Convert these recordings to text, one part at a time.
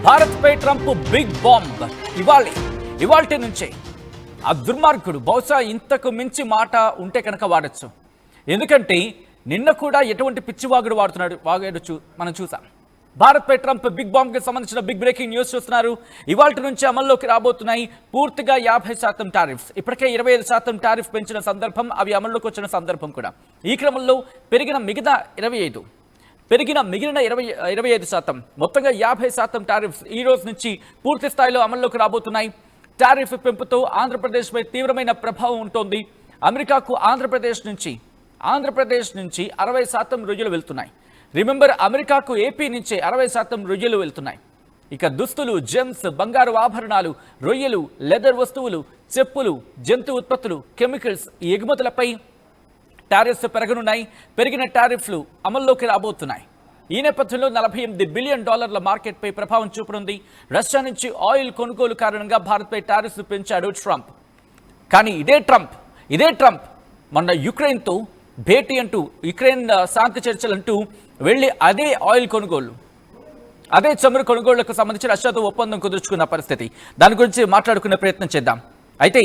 భారత్పై Trump big bomb ఇవాల్టి నుంచే ఆ దుర్మార్గుడు బహుశా ఇంతకు మించి మాట ఉంటే కనుక వాడచ్చు. ఎందుకంటే నిన్న కూడా ఎటువంటి పిచ్చివాగుడు వాగాడు మనం చూసాం. భారత్పై ట్రంప్ బిగ్ బాంబ్కి సంబంధించిన బిగ్ బ్రేకింగ్ న్యూస్ చూస్తున్నారు. ఇవాల్టి నుంచి అమల్లోకి రాబోతున్నాయి పూర్తిగా 50% టారిఫ్స్. ఇప్పటికే 25% టారిఫ్ పెంచిన సందర్భం, అవి అమల్లోకి వచ్చిన సందర్భం కూడా. ఈ క్రమంలో పెరిగిన మిగిలిన 25% మొత్తంగా 50% టారిఫ్స్ ఈ రోజు నుంచి పూర్తి స్థాయిలో అమల్లోకి రాబోతున్నాయి. టారిఫ్ పెంపుతో ఆంధ్రప్రదేశ్పై తీవ్రమైన ప్రభావం ఉంటుంది. అమెరికాకు ఆంధ్రప్రదేశ్ నుంచి 60% రొయ్యలు వెళ్తున్నాయి. రిమెంబర్, అమెరికాకు ఏపీ నుంచి 60% రొయ్యలు వెళ్తున్నాయి. ఇక దుస్తులు, జెమ్స్, బంగారు ఆభరణాలు, రొయ్యలు, లెదర్ వస్తువులు, చెప్పులు, జంతు ఉత్పత్తులు, కెమికల్స్ ఈ ఎగుమతులపై టారిఫ్స్ పెరగనున్నాయి. పెరిగిన టారిఫ్లు అమల్లోకి రాబోతున్నాయి. ఈ నేపథ్యంలో $48 బిలియన్ మార్కెట్పై ప్రభావం చూపనుంది. రష్యా నుంచి ఆయిల్ కొనుగోలు కారణంగా భారత్పై టారిఫ్స్ పెంచాడు ట్రంప్. కానీ ఇదే ట్రంప్ మొన్న యుక్రెయిన్తో భేటీ అంటూ, యుక్రెయిన్ శాంతి చర్చలంటూ వెళ్ళి అదే ఆయిల్ కొనుగోలు, అదే చమురు కొనుగోళ్లకు సంబంధించి రష్యాతో ఒప్పందం కుదుర్చుకున్న పరిస్థితి. దాని గురించి మాట్లాడుకునే ప్రయత్నం చేద్దాం. అయితే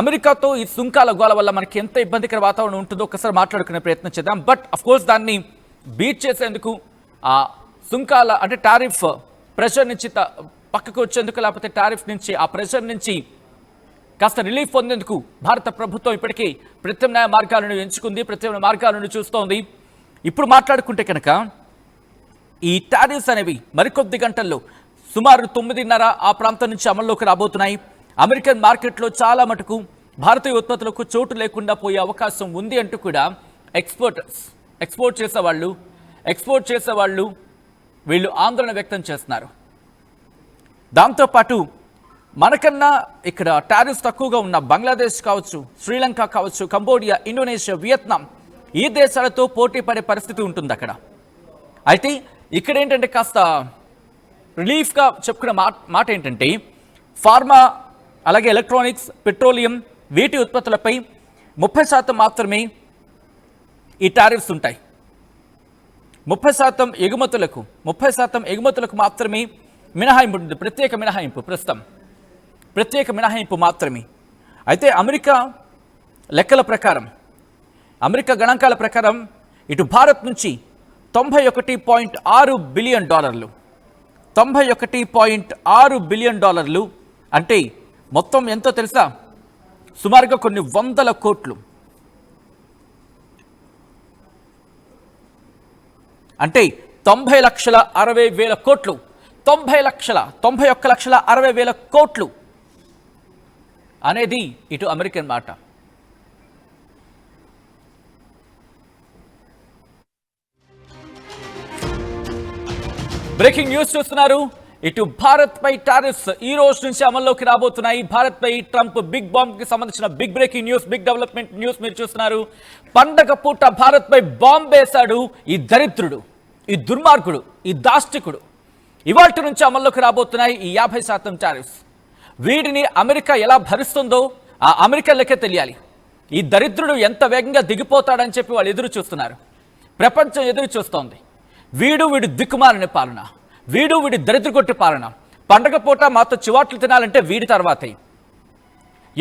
అమెరికాతో ఈ సుంకాల గోల వల్ల మనకి ఎంత ఇబ్బందికర వాతావరణం ఉంటుందో ఒకసారి మాట్లాడుకునే ప్రయత్నం చేద్దాం. బట్ అఫ్కోర్స్ దాన్ని బీట్ చేసేందుకు ఆ సుంకాల అంటే టారిఫ్ ప్రెషర్ నుంచి పక్కకు వచ్చేందుకు, లేకపోతే టారిఫ్ నుంచి ఆ ప్రెషర్ నుంచి కాస్త రిలీఫ్ పొందేందుకు భారత ప్రభుత్వం ఇప్పటికీ ప్రత్యామ్నాయ మార్గాలను ఎంచుకుంది, ప్రత్యామ్నాయ మార్గాలను చూస్తోంది. ఇప్పుడు మాట్లాడుకుంటే కనుక ఈ టారిఫ్స్ అనేవి మరికొద్ది గంటల్లో సుమారు 9:30 ఆ ప్రాంతం నుంచి అమల్లోకి రాబోతున్నాయి. అమెరికన్ మార్కెట్లో చాలా మటుకు భారతీయ ఉత్పత్తులకు చోటు లేకుండా పోయే అవకాశం ఉంది అంటూ కూడా ఎక్స్పోర్ట్ చేసేవాళ్ళు వీళ్ళు ఆందోళన వ్యక్తం చేస్తున్నారు. దాంతోపాటు మనకన్నా ఇక్కడ టారిఫ్స్ తక్కువగా ఉన్న బంగ్లాదేశ్ కావచ్చు, శ్రీలంక కావచ్చు, కంబోడియా, ఇండోనేషియా, వియత్నాం ఈ దేశాలతో పోటీ పడే పరిస్థితి ఉంటుంది అక్కడ. అయితే ఇక్కడ ఏంటంటే కాస్త రిలీఫ్గా చెప్పుకున్న మాట ఏంటంటే ఫార్మా, అలాగే ఎలక్ట్రానిక్స్, పెట్రోలియం వీటి ఉత్పత్తులపై 30% మాత్రమే ఈ టారిఫ్స్ ఉంటాయి. 30% ఎగుమతులకు మాత్రమే మినహాయింపు ఉంటుంది. ప్రత్యేక మినహాయింపు మాత్రమే. అయితే అమెరికా గణాంకాల ప్రకారం ఇటు భారత్ నుంచి $91.6 బిలియన్, $91.6 బిలియన్ అంటే మొత్తం ఎంతో తెలుసా? సుమారుగా కొన్ని వందల కోట్లు. అంటే 90,60,000 కోట్లు, 91,60,000 కోట్లు అనేది ఇటు అమెరికన్ మాట. బ్రేకింగ్ న్యూస్ చూస్తున్నారు. ఇటు భారత్పై టారిఫ్స్ ఈ రోజు నుంచి అమల్లోకి రాబోతున్నాయి. భారత్పై ట్రంప్ బిగ్ బాంబ్ కి సంబంధించిన big breaking news, big development news మీరు చూస్తున్నారు. పండగ పూట భారత్పై బాంబ్ వేశాడు ఈ దరిద్రుడు, ఈ దుర్మార్గుడు, ఈ దాష్టికుడు. ఇవాల్టి నుంచి అమల్లోకి రాబోతున్నాయి ఈ 50% టారిఫ్స్. వీటిని అమెరికా ఎలా భరిస్తుందో ఆ అమెరికన్లకే తెలియాలి. ఈ దరిద్రుడు ఎంత వేగంగా దిగిపోతాడని చెప్పి వాళ్ళు ఎదురు చూస్తున్నారు. ప్రపంచం ఎదురు చూస్తోంది. వీడు దిక్కుమాలిన పాలన, వీడి దరిద్ర కొట్టి పాలన. పండగ పూట మాతో చివాట్లు తినాలంటే వీడి తర్వాతే.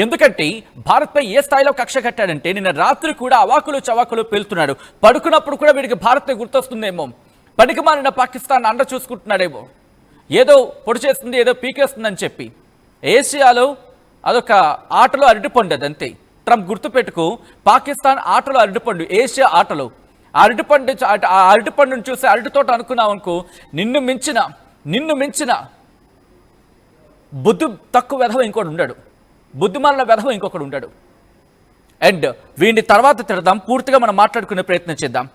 ఎందుకంటే భారత్పై ఏ స్థాయిలో కక్ష కట్టాడంటే నిన్న రాత్రి కూడా అవాకులు చవాకులు పేలుతున్నాడు. పడుకున్నప్పుడు కూడా వీడికి భారత్ గుర్తొస్తుందేమో, పనికిమాలిన పాకిస్తాన్ అండ చూసుకుంటున్నాడేమో, ఏదో పొడి చేస్తుంది, ఏదో పీకేస్తుందని చెప్పి. ఏషియాలో అదొక ఆటలో అరటిపండు, అదంతే. ట్రంప్ గుర్తుపెట్టుకు, పాకిస్తాన్ ఆటలో అరటిపండు, ఏషియా ఆటలో ఆ అరటిపండును చూసి అరటితోట అనుకున్నావు అనుకో, నిన్ను మించిన బుద్ధి తక్కువ వెధవ ఇంకోటి ఉండడు, బుద్ధిమాల వెధవ ఇంకొకడు ఉండడు. అండ్ వీడిని తర్వాత తిడదాం, పూర్తిగా మనం మాట్లాడుకునే ప్రయత్నం చేద్దాం.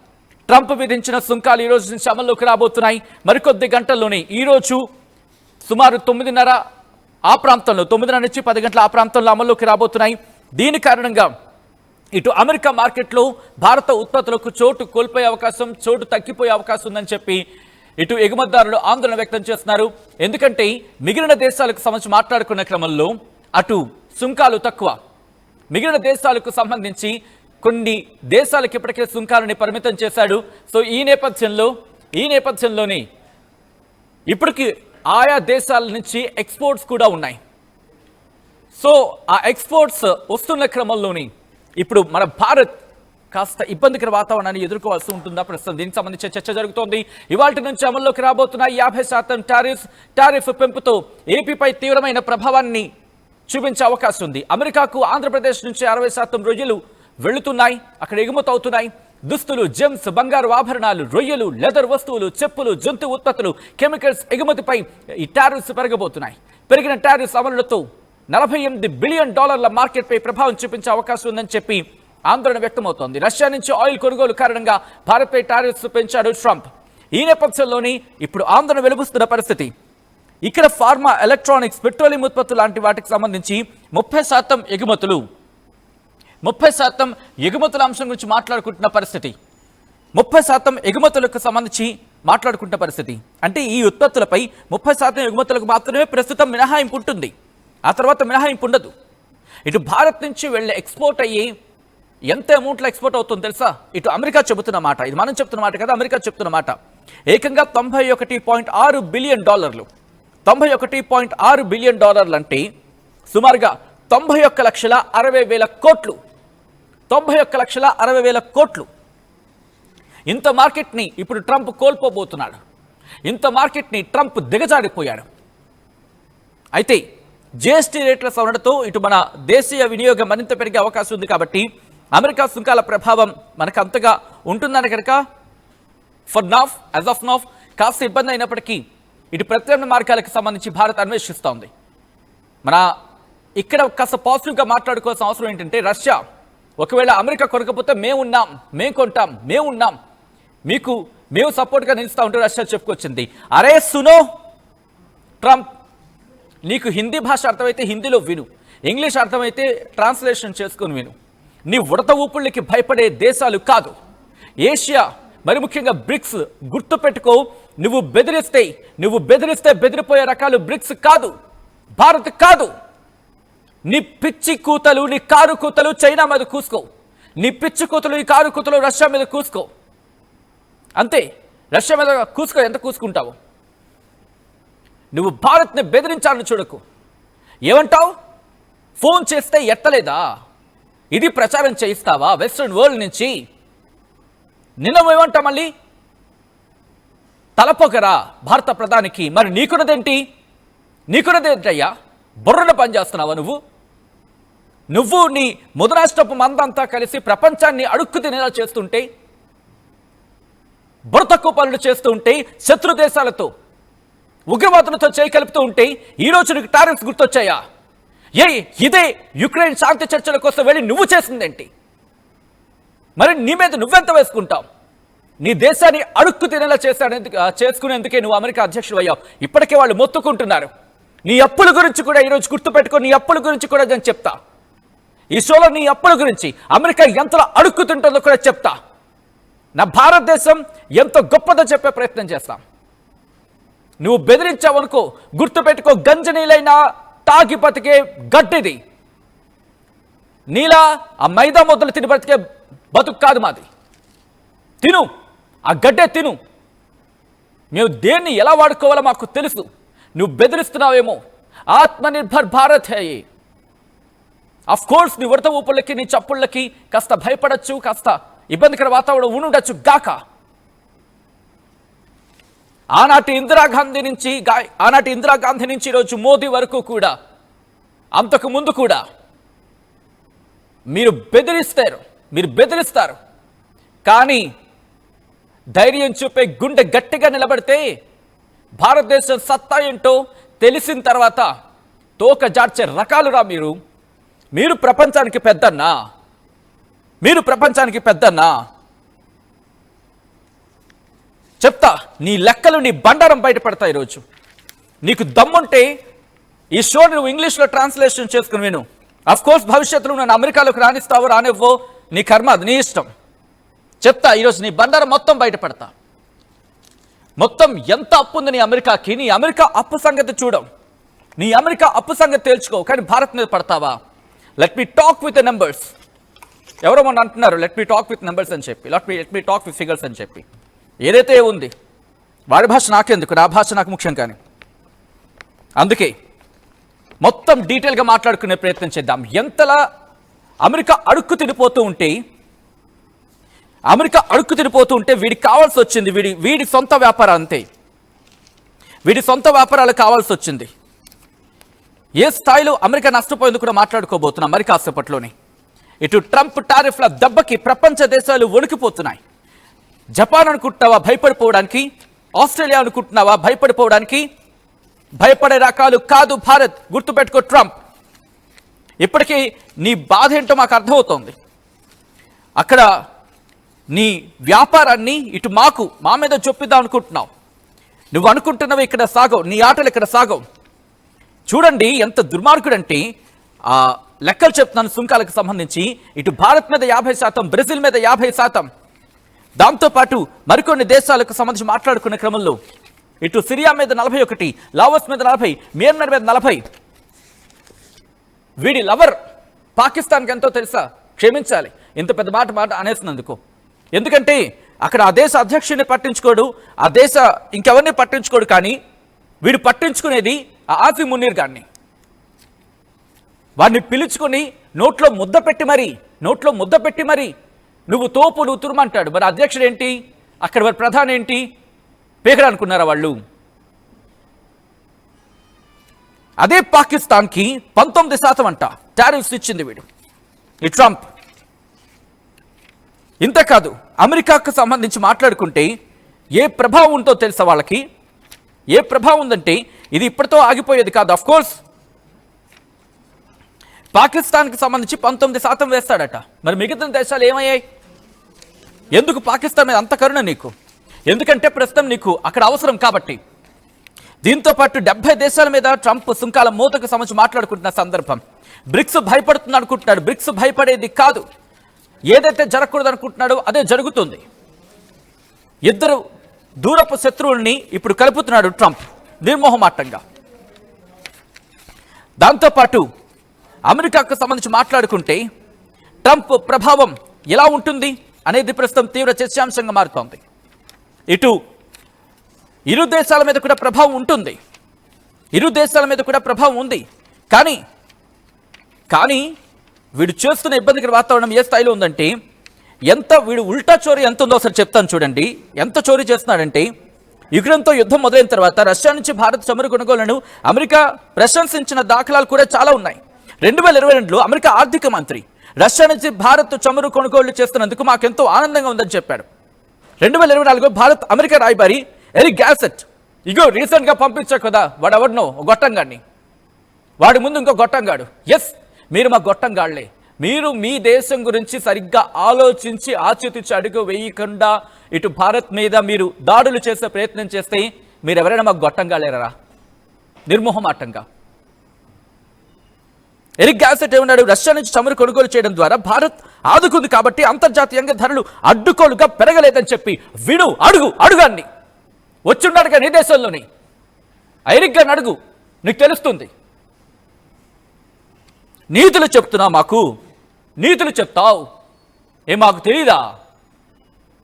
ట్రంప్ విధించిన సుంకాలు ఈ రోజు నుంచి అమల్లోకి రాబోతున్నాయి. మరికొద్ది గంటల్లోనే ఈరోజు సుమారు 9:30 ఆ ప్రాంతంలో, 9:30 నుంచి 10 గంటల ఆ ప్రాంతంలో అమల్లోకి రాబోతున్నాయి. దీని కారణంగా ఇటు అమెరికా మార్కెట్లో భారత ఉత్పత్తులకు చోటు తగ్గిపోయే అవకాశం ఉందని చెప్పి ఇటు ఎగుమతిదారులు ఆందోళన వ్యక్తం చేస్తున్నారు. ఎందుకంటే మిగిలిన దేశాలకు సంబంధించి మాట్లాడుకునే క్రమంలో అటు సుంకాలు తక్కువ, మిగిలిన దేశాలకు సంబంధించి కొన్ని దేశాలకు ఇప్పటికే సుంకాలని పరిమితం చేశాడు. సో ఈ నేపథ్యంలోనే ఇప్పటికి ఆయా దేశాల నుంచి ఎక్స్పోర్ట్స్ కూడా ఉన్నాయి. సో ఆ ఎక్స్పోర్ట్స్ వస్తున్న క్రమంలోని ఇప్పుడు మన భారత్ కాస్త ఇబ్బందికర వాతావరణాన్ని ఎదుర్కోవాల్సి ఉంటుందా? ప్రస్తుతం దీనికి సంబంధించిన చర్చ జరుగుతోంది. ఇవాళ నుంచి అమల్లోకి రాబోతున్న 50% టారిఫ్ పెంపుతో ఏపీపై తీవ్రమైన ప్రభావాన్ని చూపించే అవకాశం ఉంది. అమెరికాకు ఆంధ్రప్రదేశ్ నుంచి 60% రొయ్యలు వెళుతున్నాయి, అక్కడ ఎగుమతి అవుతున్నాయి. దుస్తులు, జెమ్స్, బంగారు ఆభరణాలు, రొయ్యలు, లెదర్ వస్తువులు, చెప్పులు, జంతు ఉత్పత్తులు, కెమికల్స్ ఎగుమతిపై ఈ టారిఫ్స్ పెరగబోతున్నాయి. పెరిగిన టారిఫ్స్ అమలుతో $48 బిలియన్ మార్కెట్పై ప్రభావం చూపించే అవకాశం ఉందని చెప్పి ఆందోళన వ్యక్తమవుతోంది. రష్యా నుంచి ఆయిల్ కొనుగోలు కారణంగా భారత్పై టారిఫ్స్ పెంచాడు ట్రంప్. ఈ నేపథ్యంలోని ఇప్పుడు ఆందోళన వెలుబుస్తున్న పరిస్థితి. ఇక్కడ ఫార్మా, ఎలక్ట్రానిక్స్, పెట్రోలియం ఉత్పత్తులు లాంటి వాటికి సంబంధించి 30% ఎగుమతులు 30% ఎగుమతుల అంశం గురించి మాట్లాడుకుంటున్న పరిస్థితి. 30% ఎగుమతులకు సంబంధించి మాట్లాడుకుంటున్న పరిస్థితి. అంటే ఈ ఉత్పత్తులపై 30% ఎగుమతులకు మాత్రమే ప్రస్తుతం మినహాయింపు ఉంటుంది. ఆ తర్వాత మినహాయింపు ఉండదు. ఇటు భారత్ నుంచి వెళ్ళే ఎక్స్పోర్ట్ అయ్యి ఎంత అమౌంట్లో ఎక్స్పోర్ట్ అవుతుందో తెలుసా? ఇటు అమెరికా చెబుతున్న మాట, ఇది మనం చెప్తున్న మాట కదా, అమెరికా చెప్తున్న మాట. ఏకంగా $91.6 బిలియన్. $91.6 బిలియన్ అంటే సుమారుగా 91,60,000 కోట్లు. 91,60,000 కోట్లు. ఇంత మార్కెట్ని ఇప్పుడు ట్రంప్ కోల్పోబోతున్నాడు. ఇంత మార్కెట్ని ట్రంప్ దిగజారిపోయాడు. అయితే జిఎస్టీ రేట్ల సవరణతో ఇటు మన దేశీయ వినియోగం మరింత పెరిగే అవకాశం ఉంది. కాబట్టి అమెరికా సుంకాల ప్రభావం మనకు అంతగా ఉంటుందని కనుక యాజ్ ఆఫ్ నౌ కాస్త ఇబ్బంది అయినప్పటికీ ఇటు ప్రత్యామ్నాయ మార్గాలకు సంబంధించి భారత్ అన్వేషిస్తోంది. మన ఇక్కడ కాస్త పాజిటివ్గా మాట్లాడుకోవాల్సిన అవసరం ఏంటంటే, రష్యా ఒకవేళ అమెరికా కొనకపోతే మేము కొంటాం, మేము సపోర్ట్గా నిలుస్తూ ఉంటే రష్యా చెప్పుకొచ్చింది. అరే సునో ట్రంప్, నీకు హిందీ భాష అర్థమైతే హిందీలో విను, ఇంగ్లీష్ అర్థమైతే ట్రాన్స్లేషన్ చేసుకుని విను. నీ ఉడత ఊపుళ్ళకి భయపడే దేశాలు కాదు ఏషియా, మరి ముఖ్యంగా బ్రిక్స్. గుర్తుపెట్టుకో, నువ్వు బెదిరిస్తే బెదిరిపోయే రకాలు బ్రిక్స్ కాదు, భారత్ కాదు. నీ పిచ్చి కూతలు, నీ కారు కూతలు చైనా మీద కూసుకో. నీ పిచ్చి కూతలు, నీ కారు కూతలు రష్యా మీద కూసుకో. అంతే, రష్యా మీద కూసుకో. ఎంత కూసుకుంటావు? నువ్వు భారత్ని బెదిరించాలని చూడకు. ఏమంటావు? ఫోన్ చేస్తే ఎత్తలేదా? ఇది ప్రచారం చేయిస్తావా వెస్ట్రన్ వరల్డ్ నుంచి? నిన్న ఏమంటా మళ్ళీ తలపొగరా భారత ప్రధానికి. మరి నీకున్నదేంటయ్యా? బుర్రను పనిచేస్తున్నావా నువ్వు నీ ముదరాష్ట్రపు మందంతా కలిసి ప్రపంచాన్ని అడుక్కు తినేలా చేస్తుంటే, బుర్ర తక్కువ పనులు చేస్తూ ఉంటే, శత్రు దేశాలతో ఉగ్రవాదులతో చేయి కలుపుతూ ఉంటే ఈరోజు నీకు టారిఫ్స్ గుర్తొచ్చాయా? ఇదే యుక్రెయిన్ శాంతి చర్చల కోసం వెళ్ళి నువ్వు చేసిందేంటి? మరి నీ మీద నువ్వెంత వేసుకుంటావు? నీ దేశాన్ని అడుక్కు తినేలా చేసుకునేందుకే నువ్వు అమెరికా అధ్యక్షుడు అయ్యావు. ఇప్పటికే వాళ్ళు మొత్తుకుంటున్నారు. నీ అప్పుల గురించి కూడా ఈరోజు గుర్తుపెట్టుకో. నీ అప్పుల గురించి కూడా నేను చెప్తా. ఈ షోలో నీ అప్పుల గురించి, అమెరికా ఎంతలో అడుక్కుతుంటుందో కూడా చెప్తా. నా భారతదేశం ఎంతో గొప్పదో చెప్పే ప్రయత్నం చేస్తాం. నువ్వు బెదిరించావనుకో, గుర్తుపెట్టుకో, గంజనీలైనా తాగి బతికే గడ్డిది. నీలా ఆ మైదా ముద్దలు తిని బతికే బతుకు కాదు మాది. తిను, ఆ గడ్డే తిను. మేము దేన్ని ఎలా వాడుకోవాలో మాకు తెలుసు. నువ్వు బెదిరిస్తున్నావేమో. ఆత్మనిర్భర్ భారత్ హై. అఫ్ కోర్స్ నీ ఉడత ఊపులకి, నీ చప్పుళ్ళకి కాస్త భయపడచ్చు, కాస్త ఇబ్బందికర వాతావరణం ఉండొచ్చు గాక. ఆనాటి ఇందిరాగాంధీ నుంచి ఈరోజు మోదీ వరకు కూడా, అంతకు ముందు కూడా మీరు బెదిరిస్తారు. కానీ ధైర్యం చూపే గుండె గట్టిగా నిలబడితే భారతదేశం సత్తా ఏంటో తెలిసిన తర్వాత తోక జాడ్చే రకాలురా మీరు ప్రపంచానికి పెద్దన్నా. చెప్తా, నీ లెక్కలు, నీ బండారం బయటపడతా. ఈరోజు నీకు దమ్ముంటే ఈ షో నువ్వు ఇంగ్లీష్లో ట్రాన్స్లేషన్ చేసుకుని విను. అఫ్ కోర్స్ భవిష్యత్తులో నన్ను అమెరికాలోకి రానిస్తావో రానివ్వో నీ కర్మ, అది నీ ఇష్టం. చెప్తా, ఈరోజు నీ బండారం మొత్తం బయటపడతా. మొత్తం ఎంత అప్పు ఉంది నీ అమెరికాకి? నీ అమెరికా అప్పు సంగతి చూడం, నీ అమెరికా అప్పు సంగతి తేల్చుకో. కానీ భారత్ మీద పడతావా? Let me talk with numbers. ఎవరో మొన్న అంటున్నారు let me talk with numbers అని చెప్పి, let me talk with figures అని చెప్పి. ఏదైతే ఉంది వాడి భాష నాకెందుకు, నా భాష నాకు ముఖ్యం. కానీ అందుకే మొత్తం డీటెయిల్గా మాట్లాడుకునే ప్రయత్నం చేద్దాం. ఎంతలా అమెరికా అడుక్కు తినిపోతూ ఉంటే వీడికి కావాల్సి వచ్చింది, వీడి సొంత వ్యాపారం అంతే, వీడి సొంత వ్యాపారాలు కావాల్సి వచ్చింది. ఏ స్థాయిలో అమెరికా నష్టపోయేందుకు కూడా మాట్లాడుకోబోతున్నాం మరి కాసేపట్లోనే. ఇటు ట్రంప్ టారిఫ్ల దెబ్బకి ప్రపంచ దేశాలు వణికిపోతున్నాయి. జపాన్ అనుకుంటున్నావా భయపడిపోవడానికి? ఆస్ట్రేలియా అనుకుంటున్నావా భయపడిపోవడానికి? భయపడే రకాలు కాదు భారత్, గుర్తుపెట్టుకో ట్రంప్. ఇప్పటికీ నీ బాధ ఏంటో మాకు అర్థమవుతోంది. అక్కడ నీ వ్యాపారాన్ని ఇటు మా మీద చొప్పిద్దాం అనుకుంటున్నావు. నువ్వు అనుకుంటున్నావు ఇక్కడ సాగవు, నీ ఆటలు ఇక్కడ సాగవు. చూడండి ఎంత దుర్మార్గుడంటే, ఆ లెక్కలు చెప్తున్నాను సుంకాలకు సంబంధించి. ఇటు భారత్ మీద 50%, బ్రెజిల్ మీద 50%, దాంతోపాటు మరికొన్ని దేశాలకు సంబంధించి మాట్లాడుకునే క్రమంలో ఇటు సిరియా మీద 41, లావోస్ మీద 40, మియన్మార్ మీద 40. వీడి లవర్ పాకిస్తాన్కి ఎంతో తెలుసా? క్షమించాలి ఇంత పెద్ద మాట అనేసినందుకు. ఎందుకంటే అక్కడ ఆ దేశ అధ్యక్షుడిని పట్టించుకోడు, ఆ దేశ ఇంకెవరిని పట్టించుకోడు. కానీ వీడు పట్టించుకునేది ఆ ఆసిమ్ మునీర్ గారిని. వాడిని పిలుచుకొని నోట్లో ముద్ద పెట్టి మరి నువ్వు తోపు, నువ్వు తురుమంటాడు. మరి అధ్యక్షుడు ఏంటి అక్కడ? మరి ప్రధాని ఏంటి? పేకడా అనుకున్నారా వాళ్ళు? అదే పాకిస్తాన్కి 19% అంట టారిఫ్స్ ఇచ్చింది వీడు, ఈ ట్రంప్. ఇంతకాదు, అమెరికాకు సంబంధించి మాట్లాడుకుంటే ఏ ప్రభావం ఉందో తెలుసా వాళ్ళకి? ఏ ప్రభావం ఉందంటే ఇది ఇప్పటితో ఆగిపోయేది కాదు. ఆఫ్ కోర్స్ పాకిస్తాన్కి సంబంధించి 19% వేస్తాడట. మరి మిగతా దేశాలు ఏమయ్యాయి? ఎందుకు పాకిస్తాన్ మీద అంత కరుణ నీకు? ఎందుకంటే ప్రస్తుతం నీకు అక్కడ అవసరం కాబట్టి. దీంతో పాటు 70 దేశాల మీద ట్రంప్ సుంకాల మూతకు సంబంధించి మాట్లాడుకుంటున్న సందర్భం. బ్రిక్స్ భయపడుతుంది అనుకుంటున్నాడు. బ్రిక్స్ భయపడేది కాదు. ఏదైతే జరగకూడదు అనుకుంటున్నాడో అదే జరుగుతుంది. ఇద్దరు దూరపు శత్రువుల్ని ఇప్పుడు కలుపుతున్నాడు ట్రంప్ నిర్మోహమాటంగా. దాంతోపాటు అమెరికాకు సంబంధించి మాట్లాడుకుంటే ట్రంప్ ప్రభావం ఎలా ఉంటుంది అనేది ప్రస్తుతం తీవ్ర చర్చాంశంగా మారుతోంది. ఇటు ఇరు దేశాల మీద కూడా ప్రభావం ఉంటుంది, ఉంది. కానీ వీడు చేస్తున్న ఇబ్బందికర వాతావరణం ఏ స్థాయిలో ఉందంటే, వీడు ఉల్టా చోరీ ఎంత ఉందో ఒకసారి చెప్తాను చూడండి. ఎంత చోరీ చేస్తున్నాడంటే, యుక్రెయిన్తో యుద్ధం మొదలైన తర్వాత రష్యా నుంచి భారత్ చమురు కొనుగోళ్లను అమెరికా ప్రశంసించిన దాఖలాలు కూడా చాలా ఉన్నాయి. 2022లో అమెరికా ఆర్థిక మంత్రి రష్యా నుంచి భారత్ చమురు కొనుగోళ్లు చేస్తున్నందుకు మాకెంతో ఆనందంగా ఉందని చెప్పాడు. 2024లో భారత్ అమెరికా రాయబారి ఎరిక్ గ్యాసెట్, ఇగో రీసెంట్గా పంపించావు కదా వాడు ఎవరినో గొట్టంగాడిని, వాడి ముందు ఇంకో గొట్టంగాడు. ఎస్, మీరు మా గొట్టంగాళ్లే. మీరు మీ దేశం గురించి సరిగ్గా ఆలోచించి ఆచితూచి అడుగు వేయకుండా ఇటు భారత్ మీద మీరు దాడులు చేసే ప్రయత్నం చేస్తే మీరు ఎవరైనా మాకు గొట్టంగాలేరా? నిర్మోహమాటంగా ఎరిక్ గ్యాసెట్ ఏమన్నాడు? రష్యా నుంచి చమురు కొనుగోలు చేయడం ద్వారా భారత్ ఆదుకుంది కాబట్టి అంతర్జాతీయంగా ధరలు అడ్డుకోలుగా పెరగలేదని చెప్పి విడు అడుగాన్ని వచ్చున్నాడుగా నీ దేశంలోని. ఎరిక్ గారిని అడుగు, నీకు తెలుస్తుంది. నీతులు చెప్తున్నా, మాకు నీతులు చెప్తావు, మాకు తెలీదా?